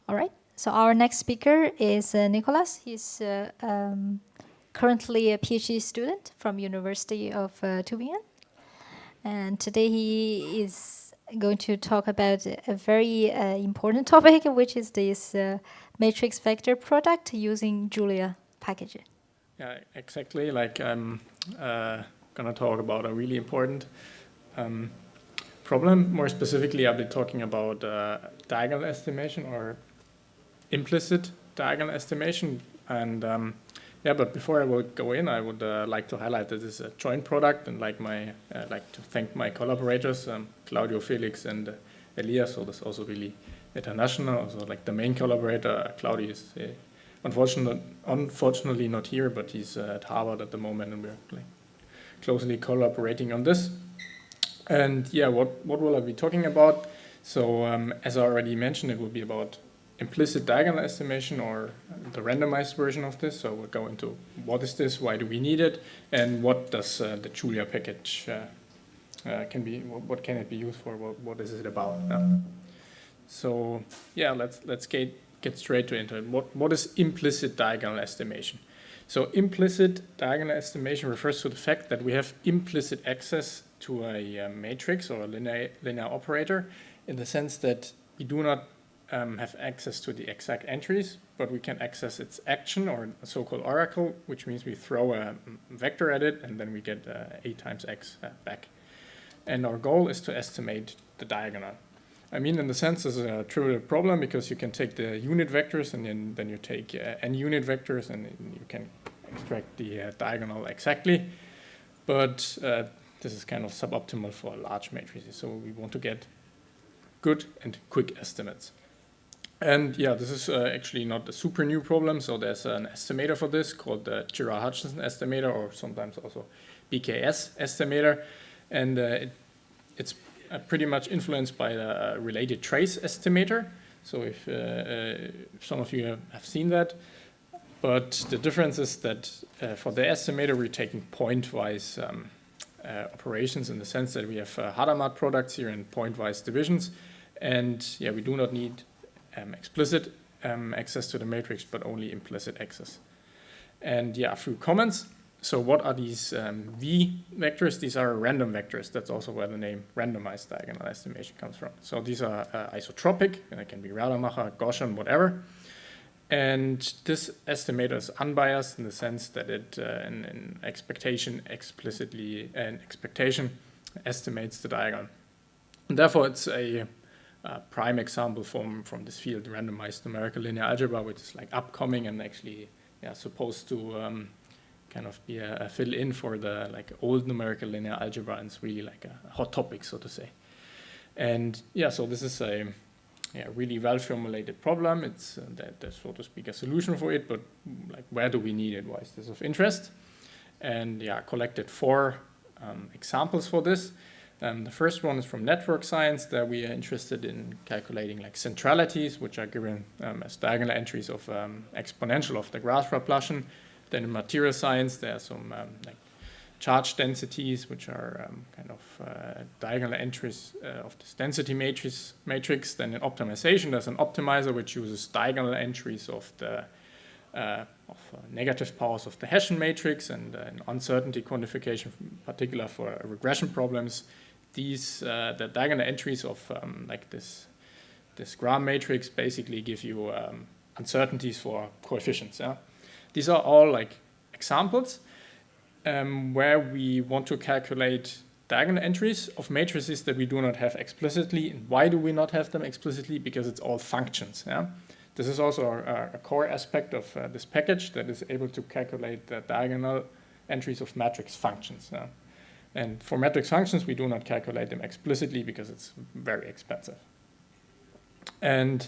All right. So our next speaker is Niclas. He's currently a PhD student from University of Tübingen. And today he is going to talk about a very important topic, which is this matrix vector product using Julia package. Yeah, exactly. Like I'm gonna talk about a really important problem. More specifically, I'll be talking about diagonal estimation or implicit diagonal estimation. And yeah, but before I will go in, I would like to highlight that this is a joint product, and like to thank my collaborators, Claudio, Felix, and Elias. So that's also really international. Also, like the main collaborator, Claudio, is unfortunately not here, but he's at Harvard at the moment, and we're like closely collaborating on this. And yeah, what will I be talking about? So as I already mentioned, it will be about implicit diagonal estimation, or the randomized version of this. So we'll go into what is this, why do we need it, and what does the Julia package what can it be used for? What is it about? So yeah, let's get straight to it. What is implicit diagonal estimation? So implicit diagonal estimation refers to the fact that we have implicit access to a matrix or a linear operator, in the sense that we do not have access to the exact entries, but we can access its action, or a so-called oracle, which means we throw a vector at it and then we get a times x back. And our goal is to estimate the diagonal. I mean, in the sense, this is a trivial problem, because you can take the unit vectors and then you take n unit vectors and you can extract the diagonal exactly. But this is kind of suboptimal for large matrices. So we want to get good and quick estimates. And yeah, this is actually not a super new problem. So there's an estimator for this called the Girard-Hutchinson estimator, or sometimes also BKS estimator. And it's pretty much influenced by the related trace estimator. So if some of you have seen that. But the difference is that for the estimator, we're taking point-wise operations, in the sense that we have Hadamard products here and point-wise divisions. And yeah, we do not need explicit access to the matrix, but only implicit access. And yeah, a few comments. So what are these V vectors? These are random vectors. That's also where the name randomized diagonal estimation comes from. So these are isotropic, and it can be Rademacher, Gaussian, whatever. And this estimator is unbiased, in the sense that it, in expectation, estimates the diagonal. And therefore, it's a prime example from this field, randomized numerical linear algebra, which is like upcoming and actually supposed to kind of be a fill-in for the like old numerical linear algebra, and it's really like a hot topic, so to say. And yeah, so this is a really well-formulated problem. It's there's, so to speak, a solution for it, but like, where do we need it? Why is this of interest? And yeah, collected 4 examples for this. The first one is from network science, that we are interested in calculating like centralities, which are given as diagonal entries of exponential of the Grasp-Laplacian. Then in material science, there are some like charge densities, which are kind of diagonal entries of this density matrix. Then in optimization, there's an optimizer which uses diagonal entries of the negative powers of the Hessian matrix, and in uncertainty quantification, in particular for regression problems. These the diagonal entries of like this Gram matrix basically give you uncertainties for coefficients. Yeah? These are all like examples where we want to calculate diagonal entries of matrices that we do not have explicitly. And why do we not have them explicitly? Because it's all functions. Yeah? This is also a core aspect of this package, that is able to calculate the diagonal entries of matrix functions. Yeah? And for matrix functions, we do not calculate them explicitly because it's very expensive. And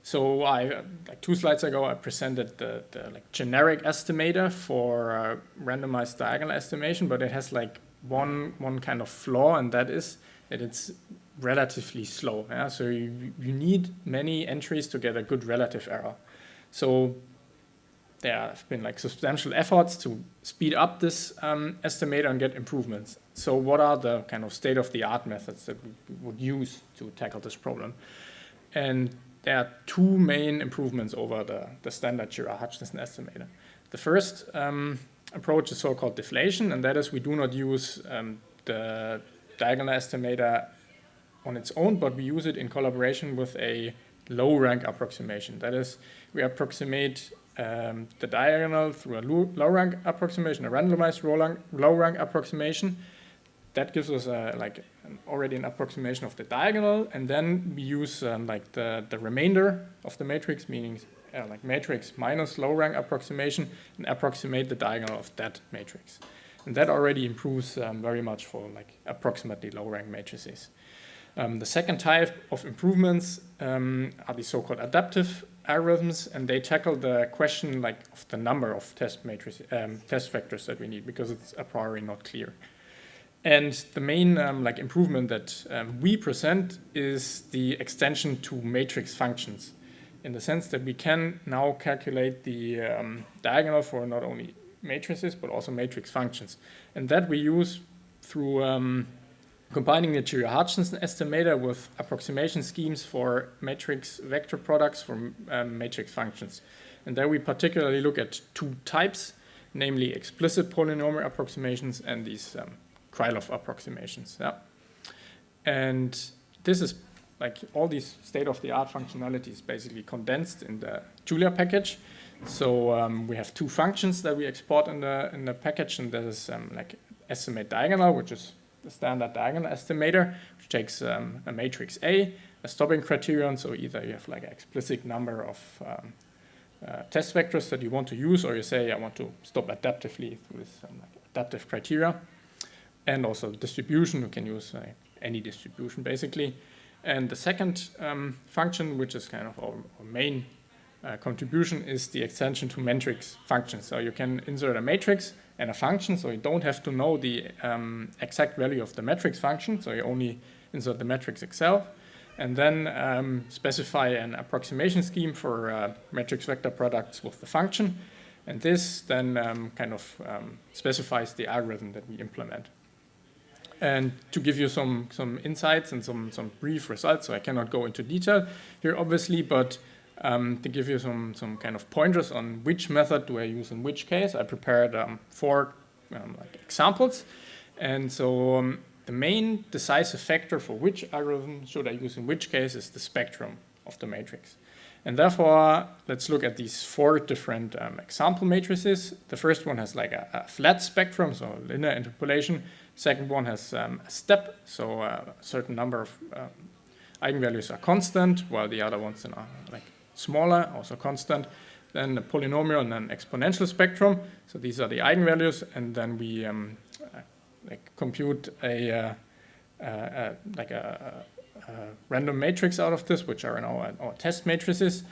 so like 2 slides ago, I presented the like generic estimator for randomized diagonal estimation, but it has like one kind of flaw, and that is that it's relatively slow. Yeah? So you need many entries to get a good relative error. So there have been like substantial efforts to speed up this estimator and get improvements. So what are the kind of state-of-the-art methods that we would use to tackle this problem? And there are two main improvements over the standard Girard-Hutchinson estimator. The first approach is so-called deflation, and that is we do not use the diagonal estimator on its own, but we use it in collaboration with a low-rank approximation. That is, we approximate the diagonal through a low-rank approximation, a randomized low-rank approximation. That gives us already an approximation of the diagonal, and then we use the remainder of the matrix, meaning like matrix minus low-rank approximation, and approximate the diagonal of that matrix. And that already improves very much for like approximately low-rank matrices. The second type of improvements are the so-called adaptive algorithms, and they tackle the question like of the number of test vectors that we need, because it's a priori not clear. And the main improvement that we present is the extension to matrix functions, in the sense that we can now calculate the diagonal for not only matrices but also matrix functions, and that we use through combining the Girard-Hutchinson estimator with approximation schemes for matrix vector products for matrix functions. And there we particularly look at two types, namely explicit polynomial approximations and these Krylov approximations. Yeah. And this is like all these state-of-the-art functionalities basically condensed in the Julia package. So we have two functions that we export in the package, and that is like estimate diagonal, which is the standard diagonal estimator, which takes a matrix A, a stopping criterion, so either you have like an explicit number of test vectors that you want to use, or you say I want to stop adaptively through this adaptive criteria, and also distribution. You can use any distribution basically. And the second function, which is kind of our main contribution, is the extension to matrix functions. So you can insert a matrix and a function, so you don't have to know the exact value of the matrix function, so you only insert the matrix itself, and then specify an approximation scheme for matrix vector products with the function, and this then specifies the algorithm that we implement. And to give you some insights and some brief results, so I cannot go into detail here obviously, but to give you some kind of pointers on which method do I use in which case, I prepared 4 examples. And so the main decisive factor for which algorithm should I use in which case is the spectrum of the matrix. And therefore, let's look at these 4 different example matrices. The first one has like a flat spectrum, so linear interpolation. Second one has a step, so a certain number of eigenvalues are constant, while the other ones are like smaller, also constant. Then a polynomial and an exponential spectrum. So these are the eigenvalues, and then we compute a random matrix out of this, which are in our test matrices.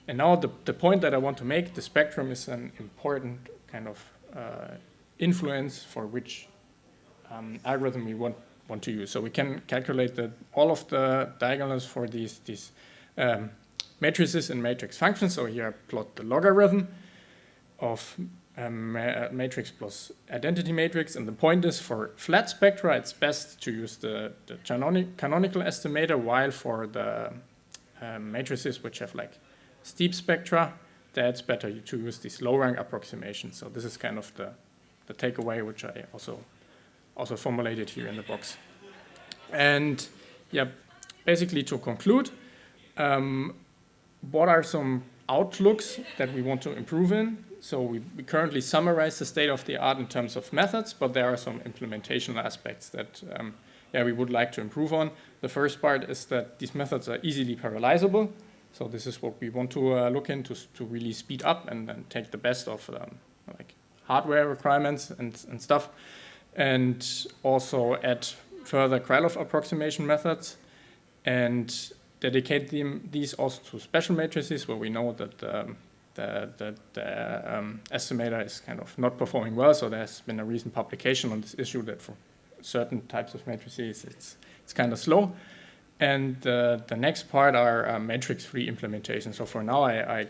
And now the point that I want to make, the spectrum is an important kind of influence for which algorithm we want to use. So we can calculate all of the diagonals for these matrices and matrix functions. So here I plot the logarithm of matrix plus identity matrix, and the point is for flat spectra it's best to use the canonical estimator, while for the matrices which have like steep spectra, that's better to use these low rank approximations. So this is kind of the takeaway which I also formulated here in the box. And yeah, basically to conclude, what are some outlooks that we want to improve in? So we currently summarize the state of the art in terms of methods, but there are some implementational aspects that we would like to improve on. The first part is that these methods are easily parallelizable. So this is what we want to look into, to really speed up and take the best of like hardware requirements and stuff, and also add further Krylov approximation methods, and dedicate these also to special matrices where we know that the estimator is kind of not performing well. So there's been a recent publication on this issue that for certain types of matrices it's kind of slow. And the next part are matrix-free implementations. So for now I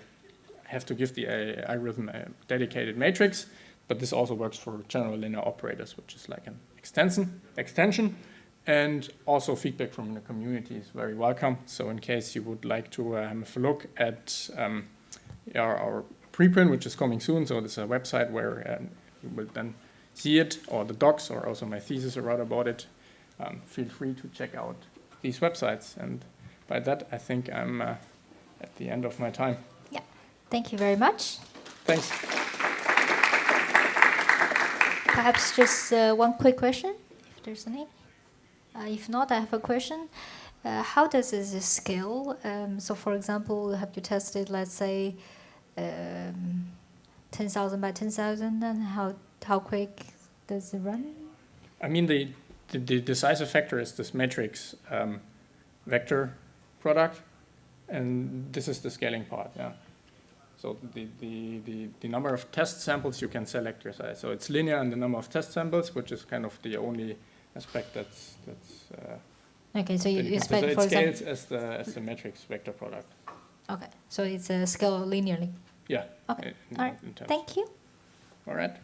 have to give the algorithm a dedicated matrix, but this also works for general linear operators, which is like an extension. And also feedback from the community is very welcome. So in case you would like to have a look at our preprint, which is coming soon, so there's a website where you will then see it, or the docs, or also my thesis I wrote about it. Feel free to check out these websites. And by that, I think I'm at the end of my time. Yeah, thank you very much. Thanks. Perhaps just one quick question, if there's any. If not, I have a question. How does this scale? So, for example, have you tested, let's say, 10,000 by 10,000, and how quick does it run? I mean, the decisive factor is this matrix vector product, and this is the scaling part. Yeah. So the number of test samples you can select your size. So it's linear in the number of test samples, which is kind of the only aspect that's okay. So you expect, so it for scales example, as the matrix vector product. Okay. So it's scaled linearly. Yeah. Okay. All right. Thank you. All right.